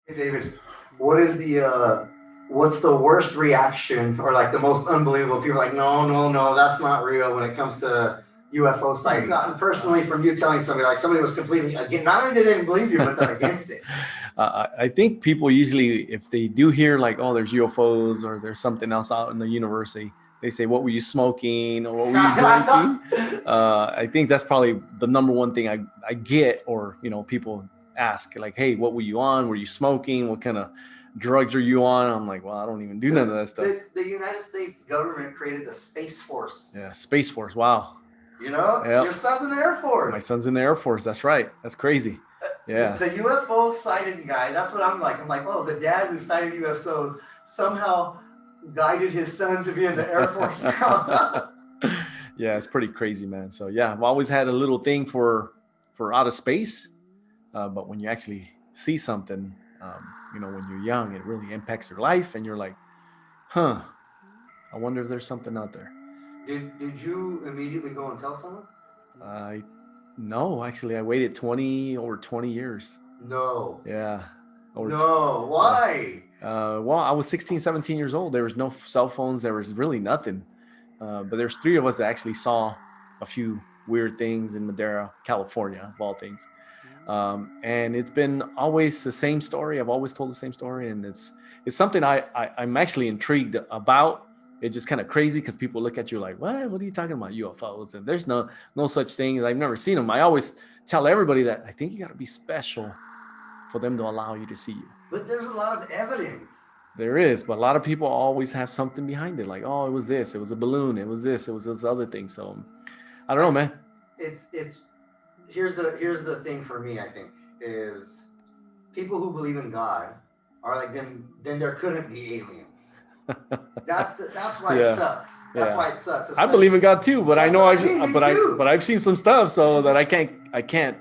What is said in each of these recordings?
Hey David, what is what's the worst reaction or like the most unbelievable? People are like, no, no, no, that's not real when it comes to UFO sightings. Not personally from you telling somebody like somebody was completely again, not only they didn't believe you, but they're against it. I think people usually, if they do hear like, oh, there's UFOs or there's something else out in the universe, they say, what were you smoking or what were you drinking? I think that's probably the number one thing I get, or, people ask like, hey, what were you on? Were you smoking? What kind of drugs are you on? I'm like, well, I don't even do none of that stuff. The United States government created the Space Force. Yeah, Space Force. Wow. You know, Yep. Your son's in the Air Force. My son's in the Air Force. That's right. That's crazy. Yeah. The UFO sighted guy, that's what I'm like. I'm like, oh, the dad who sighted UFOs somehow guided his son to be in the Air Force now. Yeah, it's pretty crazy, man. So yeah, I've always had a little thing for outer space, but when you actually see something, when you're young, it really impacts your life, and you're like, huh, I wonder if there's something out there. Did you immediately go and tell someone? I No, actually, I waited over 20 years. No. Yeah. No. Why? Well, I was 16, 17 years old. There was no cell phones. There was really nothing. But there's three of us that actually saw a few weird things in Madera, California, of all things. And it's been always the same story. I've always told the same story, and it's something I'm actually intrigued about. It's just kind of crazy because people look at you like, what are you talking about, UFOs? And there's no such thing. I've never seen them. I always tell everybody that I think you got to be special for them to allow you to see you. But there's a lot of evidence. There is, but a lot of people always have something behind it. Like, oh, it was this, it was a balloon, it was this other thing. So I don't know, man. It's here's the thing for me, I think, is people who believe in God are like, then there couldn't be aliens. That's why it sucks. That's why it sucks. I believe in God too, but I know but I've seen some stuff so that I can't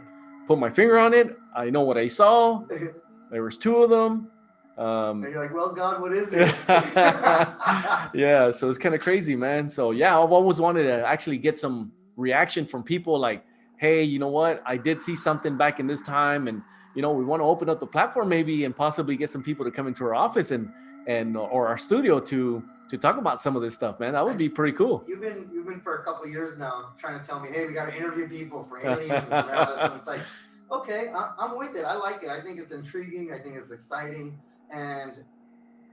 put my finger on it. I know what I saw. There was two of them. And you're like, well, God, what is it? Yeah, so it's kind of crazy, man. So yeah, I've always wanted to actually get some reaction from people like, hey, you know what? I did see something back in this time, and we want to open up the platform maybe and possibly get some people to come into our office and or our studio to talk about some of this stuff, man. That would be pretty cool. You've been for a couple of years now trying to tell me, hey, we got to interview people for aliens and all this. And it's like, okay, I'm with it. I like it. I think it's intriguing. I think it's exciting. And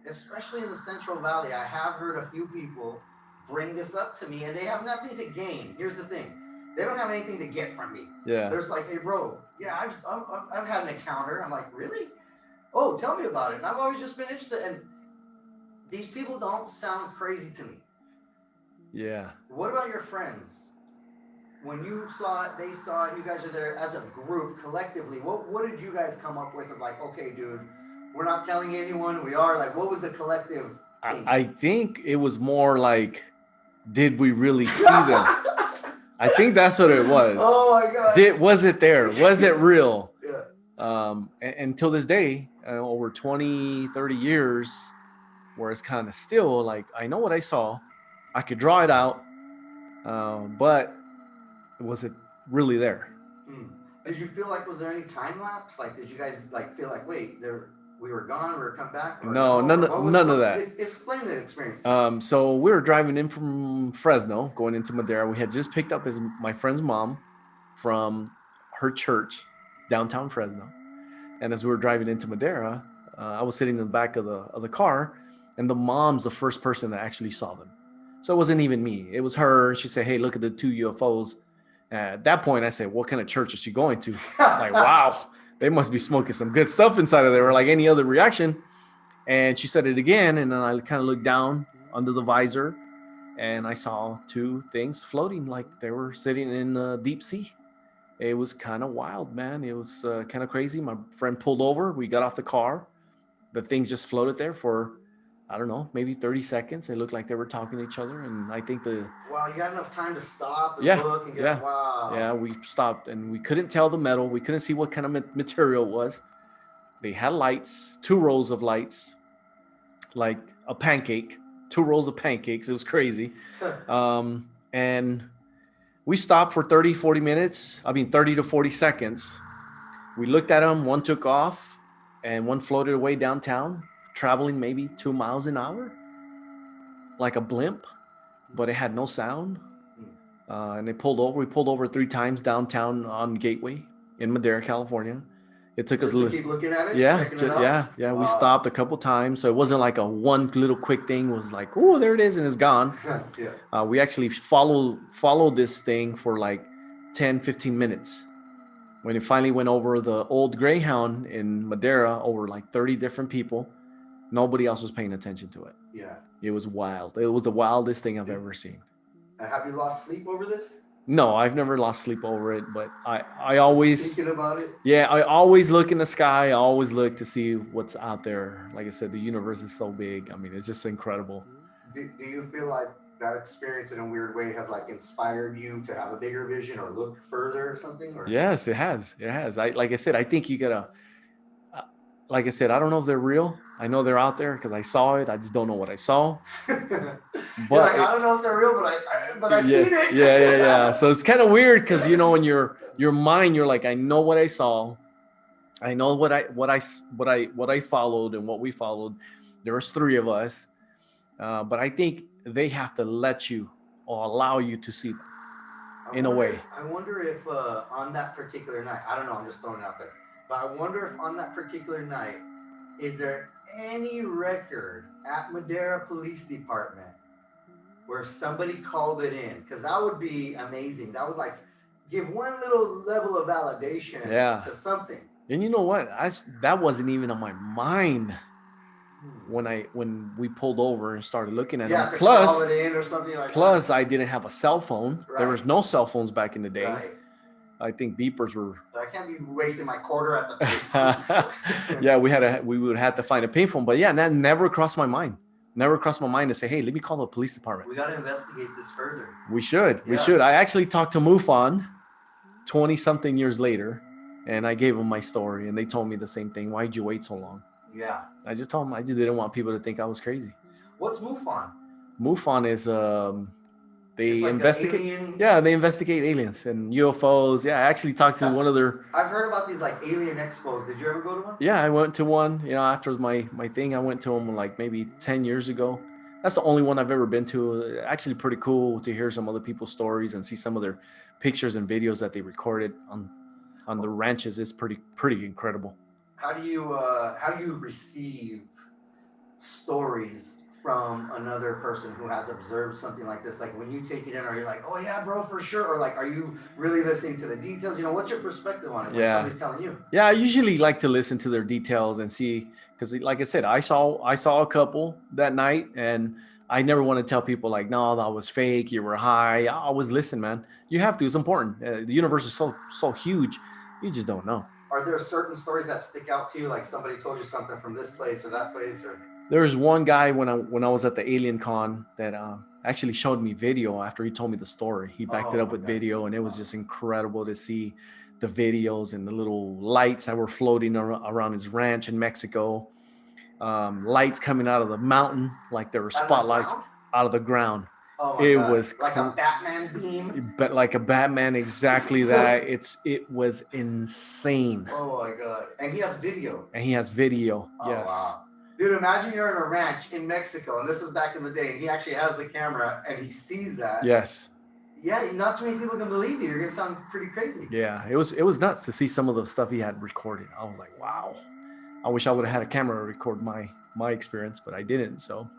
especially in the Central Valley, I have heard a few people bring this up to me, and they have nothing to gain. Here's the thing. They don't have anything to get from me. Yeah. There's like, hey, bro, yeah, I've had an encounter. I'm like, really? Oh, tell me about it. And I've always just been interested. And these people don't sound crazy to me. Yeah. What about your friends? When you saw it, they saw it, you guys are there as a group, collectively. What did you guys come up with of like, okay, dude, we're not telling anyone, we are? Like, what was the collective thing? I think it was more like, did we really see them? I think that's what it was. Oh my God. Was it there? Was it real? Yeah. And till this day, over 20, 30 years, where it's kind of still like, I know what I saw. I could draw it out. But was it really there? Did you feel like, was there any time lapse? Like, did you guys like feel like, wait, we were gone, we were come back? No, none of that. Explain the experience. So we were driving in from Fresno, going into Madera. We had just picked up my friend's mom from her church, downtown Fresno. And as we were driving into Madera, I was sitting in the back of the car, and the mom's the first person that actually saw them. So it wasn't even me. It was her. She said, hey, look at the two UFOs. At that point, I said, what kind of church is she going to? Like, wow, they must be smoking some good stuff inside of there, or like any other reaction. And she said it again, and then I kind of looked down under the visor, and I saw two things floating like they were sitting in the deep sea. It was kind of wild, man. It was kind of crazy. My friend pulled over. We got off the car. The things just floated there for, I don't know, maybe 30 seconds. It looked like they were talking to each other. And I think wow, you had enough time to stop and look and get, wow. Yeah, we stopped, and we couldn't tell the metal. We couldn't see what kind of material it was. They had lights, 2 rows of lights, like a pancake, 2 rows of pancakes. It was crazy. And we stopped for 30 to 40 seconds. We looked at them. One took off, and one floated away downtown, traveling maybe 2 miles an hour, like a blimp, but it had no sound. And they pulled over. We pulled over 3 times downtown on Gateway in Madera, California. It took Just us to keep looking at it, yeah, checking it out? yeah. We Wow. stopped a couple times, so it wasn't like a one little quick thing. It was like, oh, there it is, and it's gone. Yeah. We actually followed this thing for like 10, 15 minutes. When it finally went over the old Greyhound in Madera, over like 30 different people, nobody else was paying attention to it. Yeah. It was wild. It was the wildest thing I've ever seen. Have you lost sleep over this? No, I've never lost sleep over it, but I always thinking about it. Yeah, I always look in the sky. I always look to see what's out there. Like I said, the universe is so big. I mean, it's just incredible. Do you feel like that experience in a weird way has like inspired you to have a bigger vision or look further or something? Or? Yes, it has. It has. Like I said, I think you gotta. Like I said, I don't know if they're real. I know they're out there because I saw it. I just don't know what I saw. But like, I don't know if they're real, but I seen it. Yeah. So it's kind of weird because in your mind, you're like, I know what I saw. I know what I followed and what we followed. There was 3 of us, but I think they have to let you or allow you to see them in a way. I wonder if on that particular night, I don't know, I'm just throwing it out there, but I wonder if on that particular night, is there any record at Madera Police Department where somebody called it in? Because that would be amazing. That would like give one little level of validation to something. And you know what? That wasn't even on my mind when we pulled over and started looking at them. Plus, call it in or something like that. I didn't have a cell phone. Right. There was no cell phones back in the day. Right. I think beepers were. So I can't be wasting my quarter at the payphone. Yeah, we would have to find a payphone. But yeah, that never crossed my mind. Never crossed my mind to say, hey, let me call the police department. We got to investigate this further. We should. I actually talked to MUFON 20-something years later, and I gave them my story, and they told me the same thing. Why'd you wait so long? Yeah. I just told them I just didn't want people to think I was crazy. What's MUFON? MUFON is they like investigate. Yeah, they investigate aliens and UFOs. Yeah, I actually talked to one of their. I've heard about these like alien expos. Did you ever go to one? Yeah, I went to one. After my thing, I went to them like maybe 10 years ago. That's the only one I've ever been to. Actually, pretty cool to hear some other people's stories and see some of their pictures and videos that they recorded on the ranches. It's pretty incredible. How do you receive stories from another person who has observed something like this? Like when you take it in, are you like, oh yeah, bro, for sure? Or like, are you really listening to the details? What's your perspective on it when somebody's telling you? Yeah, I usually like to listen to their details and see, because like I said, I saw a couple that night, and I never want to tell people like, no, that was fake, you were high. I always listen, man. You have to. It's important. The universe is so huge. You just don't know. Are there certain stories that stick out to you? Like somebody told you something from this place or that place, or? There was one guy when I was at the Alien Con that actually showed me video after he told me the story. He backed it up with video, and it was just incredible to see the videos and the little lights that were floating around his ranch in Mexico. Lights coming out of the mountain, like there were spotlights out of the ground. Oh my God. Was like a Batman beam. But like a Batman, exactly that. It was insane. Oh my God! And he has video. Oh, yes. Wow. Dude, imagine you're in a ranch in Mexico, and this is back in the day, and he actually has the camera, and he sees that. Yes. Yeah, not too many people can believe you. You're gonna sound pretty crazy. Yeah, it was nuts to see some of the stuff he had recorded. I was like, wow. I wish I would have had a camera to record my experience, but I didn't. So.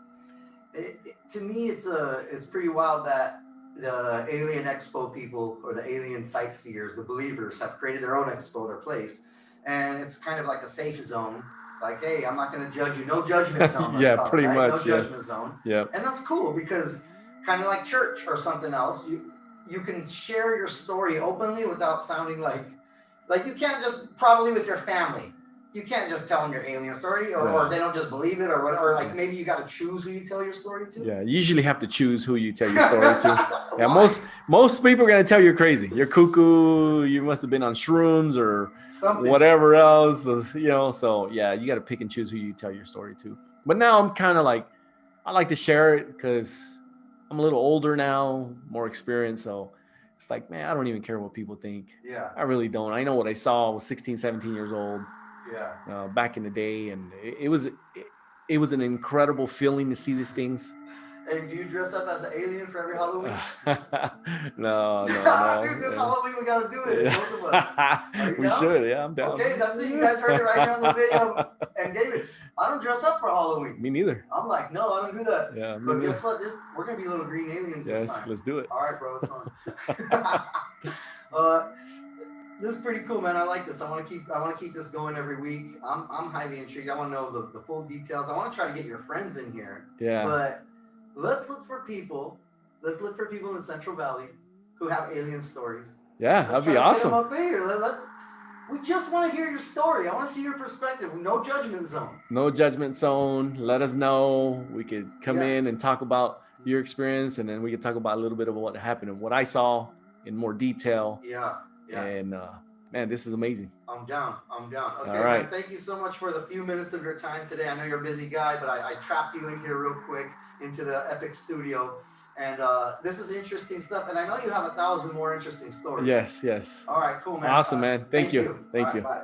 To me, it's pretty wild that the Alien Expo people, or the alien sightseers, the believers, have created their own expo, their place, and it's kind of like a safe zone. Like, hey, I'm not going to judge you. No judgment zone. Yeah, pretty much. No judgment zone. Yeah. And that's cool because kind of like church or something else, you can share your story openly without sounding like you can't just, probably with your family, you can't just tell them your alien story or they don't just believe it or like maybe you got to choose who you tell your story to. Yeah, you usually have to choose who you tell your story to. Yeah, most people are going to tell you're crazy. You're cuckoo. You must have been on shrooms or something. Whatever else, so yeah, you got to pick and choose who you tell your story to. But now I'm kind of like, I like to share it because I'm a little older now, more experienced. So it's like, man, I don't even care what people think. Yeah. I really don't. I know what I saw. I was 16, 17 years old. Yeah. back in the day, and it was an incredible feeling to see these things. Hey, do you dress up as an alien for every Halloween? No. Dude, this Halloween we gotta do it. Both of us. Are you We down? should. Yeah, I'm down. Okay, that's it. You guys heard it right here on the video. And David, I don't dress up for Halloween. Me neither. I'm like, no, I don't do that. Yeah, But guess what? We're gonna be little green aliens this Yes, time. let's do it. All right, bro, it's on. This is pretty cool, man. I like this. I want to keep this going every week. I'm highly intrigued. I want to know the full details. I want to try to get your friends in here. Yeah. But let's look for people. Let's look for people in the Central Valley who have alien stories. Yeah, that'd be awesome. Up here. We just want to hear your story. I want to see your perspective. No judgment zone. No judgment zone. Let us know. We could come in and talk about your experience, and then we could talk about a little bit of what happened and what I saw in more detail. Yeah. And man, this is amazing. I'm down. Okay, all right. man, thank you so much for the few minutes of your time today. I know you're a busy guy, but I trapped you in here real quick into the epic studio. And this is interesting stuff. And I know you have 1,000 more interesting stories. Yes. All right, cool, man. Awesome, man. Thank you. Thank you. Bye.